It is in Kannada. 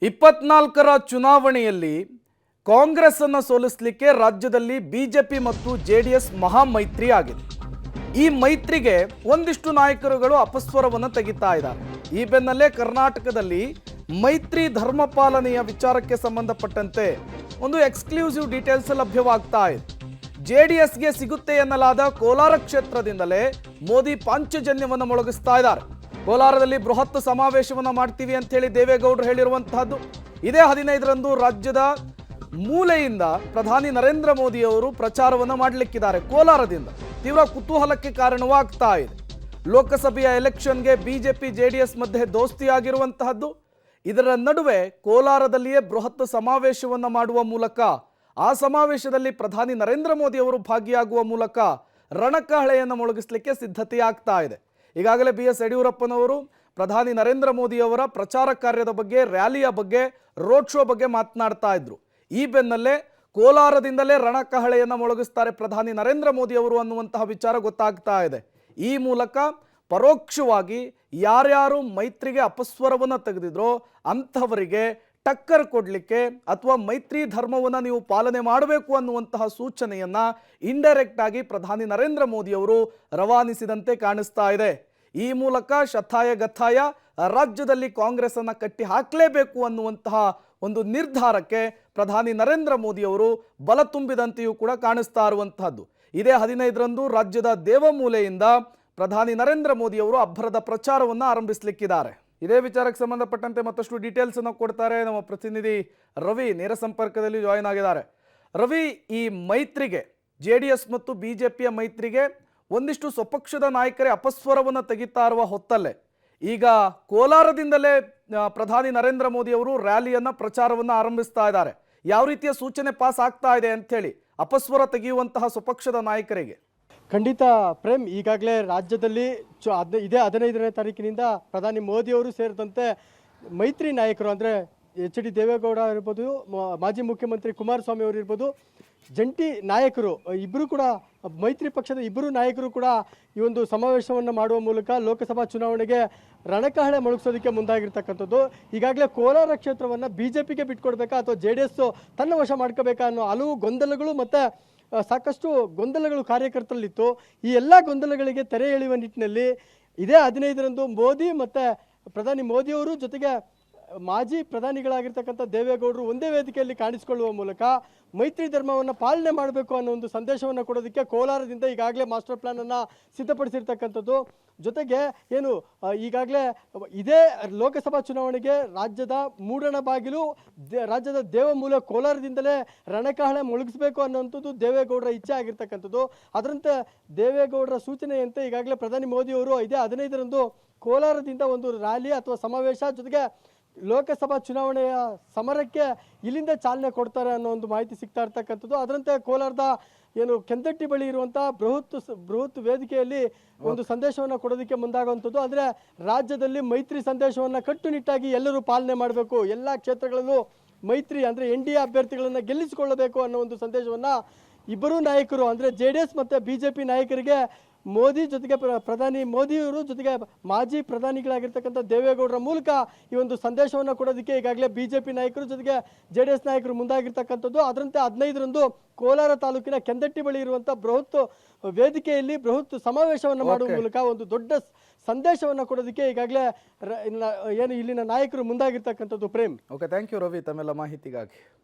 24ರ ಚುನಾವಣೆಯಲ್ಲಿ ಕಾಂಗ್ರೆಸ್ ಅನ್ನು ಸೋಲಿಸಲಿಕ್ಕೆ ರಾಜ್ಯದಲ್ಲಿ ಬಿಜೆಪಿ ಮತ್ತು ಜೆಡಿಎಸ್ ಮಹಾಮೈತ್ರಿ ಆಗಿದೆ. ಈ ಮೈತ್ರಿಗೆ ಒಂದಿಷ್ಟು ನಾಯಕರುಗಳು ಅಪಸ್ವರವನ್ನು ತೆಗಿತಾ ಇದ್ದಾರೆ. ಈ ಬೆನ್ನಲ್ಲೇ ಕರ್ನಾಟಕದಲ್ಲಿ ಮೈತ್ರಿ ಧರ್ಮ ಪಾಲನೆಯ ವಿಚಾರಕ್ಕೆ ಸಂಬಂಧಪಟ್ಟಂತೆ ಒಂದು ಎಕ್ಸ್ಕ್ಲೂಸಿವ್ ಡೀಟೇಲ್ಸ್ ಲಭ್ಯವಾಗ್ತಾ ಇದೆ. ಜೆಡಿಎಸ್ಗೆ ಸಿಗುತ್ತೆ ಎನ್ನಲಾದ ಕೋಲಾರ ಕ್ಷೇತ್ರದಿಂದಲೇ ಮೋದಿ ಪಾಂಚಜನ್ಯವನ್ನು ಮೊಳಗಿಸ್ತಾ ಇದ್ದಾರೆ. ಕೋಲಾರದಲ್ಲಿ ಬೃಹತ್ ಸಮಾವೇಶವನ್ನು ಮಾಡ್ತೀವಿ ಅಂತ ಹೇಳಿ ದೇವೇಗೌಡರು ಹೇಳಿರುವಂತಹದ್ದು. ಇದೇ 15ರಂದು ರಾಜ್ಯದ ಮೂಲೆಯಿಂದ ಪ್ರಧಾನಿ ನರೇಂದ್ರ ಮೋದಿ ಅವರು ಪ್ರಚಾರವನ್ನು ಮಾಡಲಿಕ್ಕಿದ್ದಾರೆ. ಕೋಲಾರದಿಂದ ತೀವ್ರ ಕುತೂಹಲಕ್ಕೆ ಕಾರಣವಾಗ್ತಾ ಇದೆ. ಲೋಕಸಭೆಯ ಎಲೆಕ್ಷನ್ಗೆ ಬಿಜೆಪಿ ಜೆಡಿಎಸ್ ಮಧ್ಯೆ ದೋಸ್ತಿಯಾಗಿರುವಂತಹದ್ದು. ಇದರ ನಡುವೆ ಕೋಲಾರದಲ್ಲಿಯೇ ಬೃಹತ್ ಸಮಾವೇಶವನ್ನು ಮಾಡುವ ಮೂಲಕ ಆ ಸಮಾವೇಶದಲ್ಲಿ ಪ್ರಧಾನಿ ನರೇಂದ್ರ ಮೋದಿ ಅವರು ಭಾಗಿಯಾಗುವ ಮೂಲಕ ರಣಕಹಳೆಯನ್ನು ಮೊಳಗಿಸಲಿಕ್ಕೆ ಸಿದ್ಧತೆಯಾಗ್ತಾ ಇದೆ. ಈಗಾಗಲೇ BS ಯಡಿಯೂರಪ್ಪನವರು ಪ್ರಧಾನಿ ನರೇಂದ್ರ ಮೋದಿ ಅವರ ಪ್ರಚಾರ ಕಾರ್ಯದ ಬಗ್ಗೆ, ರ್ಯಾಲಿಯ ಬಗ್ಗೆ, ರೋಡ್ ಶೋ ಬಗ್ಗೆ ಮಾತನಾಡ್ತಾ ಇದ್ರು. ಈ ಬೆನ್ನಲ್ಲೇ ಕೋಲಾರದಿಂದಲೇ ರಣಕಹಳೆಯನ್ನು ಮೊಳಗಿಸ್ತಾರೆ ಪ್ರಧಾನಿ ನರೇಂದ್ರ ಮೋದಿ ಅವರು ಅನ್ನುವಂತಹ ವಿಚಾರ ಗೊತ್ತಾಗ್ತಾ ಇದೆ. ಈ ಮೂಲಕ ಪರೋಕ್ಷವಾಗಿ ಯಾರ್ಯಾರು ಮೈತ್ರಿಗೆ ಅಪಸ್ವರವನ್ನು ತೆಗೆದಿದ್ರೋ ಅಂಥವರಿಗೆ ಟಕ್ಕರ್ ಕೊಡಲಿಕ್ಕೆ ಅಥವಾ ಮೈತ್ರಿ ಧರ್ಮವನ್ನು ನೀವು ಪಾಲನೆ ಮಾಡಬೇಕು ಅನ್ನುವಂತಹ ಸೂಚನೆಯನ್ನ ಇಂಡೈರೆಕ್ಟ್ ಆಗಿ ಪ್ರಧಾನಿ ನರೇಂದ್ರ ಮೋದಿ ಅವರು ರವಾನಿಸಿದಂತೆ ಕಾಣಿಸ್ತಾ ಇದೆ. ಈ ಮೂಲಕ ಶತಾಯ ಗತಾಯ ರಾಜ್ಯದಲ್ಲಿ ಕಾಂಗ್ರೆಸ್ ಅನ್ನ ಕಟ್ಟಿ ಹಾಕಲೇಬೇಕು ಅನ್ನುವಂತಹ ಒಂದು ನಿರ್ಧಾರಕ್ಕೆ ಪ್ರಧಾನಿ ನರೇಂದ್ರ ಮೋದಿ ಅವರು ಬಲ ತುಂಬಿದಂತೆಯೂ ಕೂಡ ಕಾಣಿಸ್ತಾ ಇರುವಂತಹದ್ದು. ಇದೇ 15ರಂದು ರಾಜ್ಯದ ದೇವಮೂಲೆಯಿಂದ ಪ್ರಧಾನಿ ನರೇಂದ್ರ ಮೋದಿ ಅವರು ಅಬ್ಬರದ ಪ್ರಚಾರವನ್ನು ಆರಂಭಿಸಲಿಕ್ಕಿದ್ದಾರೆ. ಇದೇ ವಿಚಾರಕ್ಕೆ ಸಂಬಂಧಪಟ್ಟಂತೆ ಮತ್ತಷ್ಟು ಡೀಟೇಲ್ಸ್ ಅನ್ನು ಕೊಡ್ತಾರೆ ನಮ್ಮ ಪ್ರತಿನಿಧಿ ರವಿ. ನೇರ ಸಂಪರ್ಕದಲ್ಲಿ ಜಾಯಿನ್ ಆಗಿದ್ದಾರೆ. ರವಿ, ಈ ಮೈತ್ರಿಗೆ, ಜೆಡಿಎಸ್ ಮತ್ತು ಬಿಜೆಪಿಯ ಮೈತ್ರಿಗೆ ಒಂದಿಷ್ಟು ಸ್ವಪಕ್ಷದ ನಾಯಕರೇ ಅಪಸ್ವರವನ್ನು ತೆಗಿತಾ ಇರುವ ಹೊತ್ತಲ್ಲೇ ಈಗ ಕೋಲಾರದಿಂದಲೇ ಪ್ರಧಾನಿ ನರೇಂದ್ರ ಮೋದಿ ಅವರು ರ್ಯಾಲಿಯನ್ನ ಪ್ರಚಾರವನ್ನು ಆರಂಭಿಸ್ತಾ ಇದ್ದಾರೆ. ಯಾವ ರೀತಿಯ ಸೂಚನೆ ಪಾಸ್ ಆಗ್ತಾ ಇದೆ ಅಂತ ಹೇಳಿ ಅಪಸ್ವರ ತೆಗೆಯುವಂತಹ ಸ್ವಪಕ್ಷದ ನಾಯಕರಿಗೆ? ಖಂಡಿತ ಪ್ರೇಮ್, ಈಗಾಗಲೇ ರಾಜ್ಯದಲ್ಲಿ ಇದೇ 15ನೇ ತಾರೀಕಿನಿಂದ ಪ್ರಧಾನಿ ಮೋದಿಯವರು ಸೇರಿದಂತೆ ಮೈತ್ರಿ ನಾಯಕರು ಅಂದರೆ HD ದೇವೇಗೌಡ ಇರ್ಬೋದು, ಮಾಜಿ ಮುಖ್ಯಮಂತ್ರಿ ಕುಮಾರಸ್ವಾಮಿ ಅವರು ಇರ್ಬೋದು, ಜಂಟಿ ನಾಯಕರು ಇಬ್ಬರು ಕೂಡ, ಮೈತ್ರಿ ಪಕ್ಷದ ಇಬ್ಬರು ನಾಯಕರು ಕೂಡ ಈ ಒಂದು ಸಮಾವೇಶವನ್ನು ಮಾಡುವ ಮೂಲಕ ಲೋಕಸಭಾ ಚುನಾವಣೆಗೆ ರಣಕಹಳೆ ಮೊಳಗಿಸೋದಕ್ಕೆ ಮುಂದಾಗಿರ್ತಕ್ಕಂಥದ್ದು. ಈಗಾಗಲೇ ಕೋಲಾರ ಕ್ಷೇತ್ರವನ್ನು BJPಗೆ ಬಿಟ್ಕೊಡ್ಬೇಕಾ ಅಥವಾ JDS ತನ್ನ ವಶ ಮಾಡ್ಕೋಬೇಕಾ ಅನ್ನೋ ಹಲವು ಗೊಂದಲಗಳು ಮತ್ತು ಸಾಕಷ್ಟು ಗೊಂದಲಗಳು ಕಾರ್ಯಕರ್ತರಲ್ಲಿತ್ತು. ಈ ಎಲ್ಲ ಗೊಂದಲಗಳಿಗೆ ತೆರೆ ಎಳೆಯುವ ನಿಟ್ಟಿನಲ್ಲಿ ಇದೇ 15ರಂದು ಮೋದಿ ಮತ್ತು ಪ್ರಧಾನಿ ಮೋದಿಯವರು ಜೊತೆಗೆ ಮಾಜಿ ಪ್ರಧಾನಿಗಳಾಗಿರ್ತಕ್ಕಂಥ ದೇವೇಗೌಡರು ಒಂದೇ ವೇದಿಕೆಯಲ್ಲಿ ಕಾಣಿಸಿಕೊಳ್ಳುವ ಮೂಲಕ ಮೈತ್ರಿ ಧರ್ಮವನ್ನು ಪಾಲನೆ ಮಾಡಬೇಕು ಅನ್ನೋ ಒಂದು ಸಂದೇಶವನ್ನು ಕೊಡೋದಕ್ಕೆ ಕೋಲಾರದಿಂದ ಈಗಾಗಲೇ ಮಾಸ್ಟರ್ ಪ್ಲಾನನ್ನು ಸಿದ್ಧಪಡಿಸಿರ್ತಕ್ಕಂಥದ್ದು. ಜೊತೆಗೆ ಏನು ಈಗಾಗಲೇ ಇದೇ ಲೋಕಸಭಾ ಚುನಾವಣೆಗೆ ರಾಜ್ಯದ ಮೂಡಣ ಬಾಗಿಲು, ರಾಜ್ಯದ ದೇವಮೂಲೆ ಕೋಲಾರದಿಂದಲೇ ರಣಕಹಳೆ ಮೊಳಗಿಸಬೇಕು ಅನ್ನೋಂಥದ್ದು ದೇವೇಗೌಡರ ಇಚ್ಛೆ ಆಗಿರ್ತಕ್ಕಂಥದ್ದು. ಅದರಂತೆ ದೇವೇಗೌಡರ ಸೂಚನೆಯಂತೆ ಈಗಾಗಲೇ ಪ್ರಧಾನಿ ಮೋದಿಯವರು ಇದೇ 15ರಂದು ಕೋಲಾರದಿಂದ ಒಂದು ರ್ಯಾಲಿ ಅಥವಾ ಸಮಾವೇಶ ಜೊತೆಗೆ ಲೋಕಸಭಾ ಚುನಾವಣೆಯ ಸಮರಕ್ಕೆ ಇಲ್ಲಿಂದ ಚಾಲನೆ ಕೊಡ್ತಾರೆ ಅನ್ನೋ ಒಂದು ಮಾಹಿತಿ ಸಿಗ್ತಾ ಇರ್ತಕ್ಕಂಥದ್ದು. ಅದರಂತೆ ಕೋಲಾರದ ಏನು ಕೆಂದಟ್ಟಿ ಬಳಿ ಇರುವಂಥ ಬೃಹತ್ ವೇದಿಕೆಯಲ್ಲಿ ಒಂದು ಸಂದೇಶವನ್ನು ಕೊಡೋದಕ್ಕೆ ಮುಂದಾಗುವಂಥದ್ದು. ಅಂದರೆ ರಾಜ್ಯದಲ್ಲಿ ಮೈತ್ರಿ ಸಂದೇಶವನ್ನು ಕಟ್ಟುನಿಟ್ಟಾಗಿ ಎಲ್ಲರೂ ಪಾಲನೆ ಮಾಡಬೇಕು, ಎಲ್ಲ ಕ್ಷೇತ್ರಗಳಲ್ಲೂ ಮೈತ್ರಿ ಅಂದರೆ NDA ಅಭ್ಯರ್ಥಿಗಳನ್ನು ಗೆಲ್ಲಿಸಿಕೊಳ್ಳಬೇಕು ಅನ್ನೋ ಒಂದು ಸಂದೇಶವನ್ನು ಇಬ್ಬರೂ ನಾಯಕರು ಅಂದರೆ JDS ಮತ್ತು BJP ನಾಯಕರಿಗೆ ಮೋದಿ ಜೊತೆಗೆ ಪ್ರಧಾನಿ ಮೋದಿಯವರು ಜೊತೆಗೆ ಮಾಜಿ ಪ್ರಧಾನಿಗಳಾಗಿರ್ತಕ್ಕಂಥ ದೇವೇಗೌಡರ ಮೂಲಕ ಈ ಒಂದು ಸಂದೇಶವನ್ನು ಕೊಡೋದಕ್ಕೆ ಈಗಾಗಲೇ BJP ನಾಯಕರು ಜೊತೆಗೆ JDS ನಾಯಕರು ಮುಂದಾಗಿರ್ತಕ್ಕಂಥದ್ದು. ಅದರಂತೆ 15ರಂದು ಕೋಲಾರ ತಾಲೂಕಿನ ಕೆಂದಟ್ಟಿ ಬಳಿ ಇರುವಂಥ ಬೃಹತ್ ವೇದಿಕೆಯಲ್ಲಿ ಬೃಹತ್ ಸಮಾವೇಶವನ್ನು ಮಾಡುವ ಮೂಲಕ ಒಂದು ದೊಡ್ಡ ಸಂದೇಶವನ್ನು ಕೊಡೋದಕ್ಕೆ ಈಗಾಗಲೇ ಏನು ಇಲ್ಲಿನ ನಾಯಕರು ಮುಂದಾಗಿರ್ತಕ್ಕಂಥದ್ದು. Prem, okay, thank you Ravi ತಮ್ಮೆಲ್ಲ ಮಾಹಿತಿಗಾಗಿ.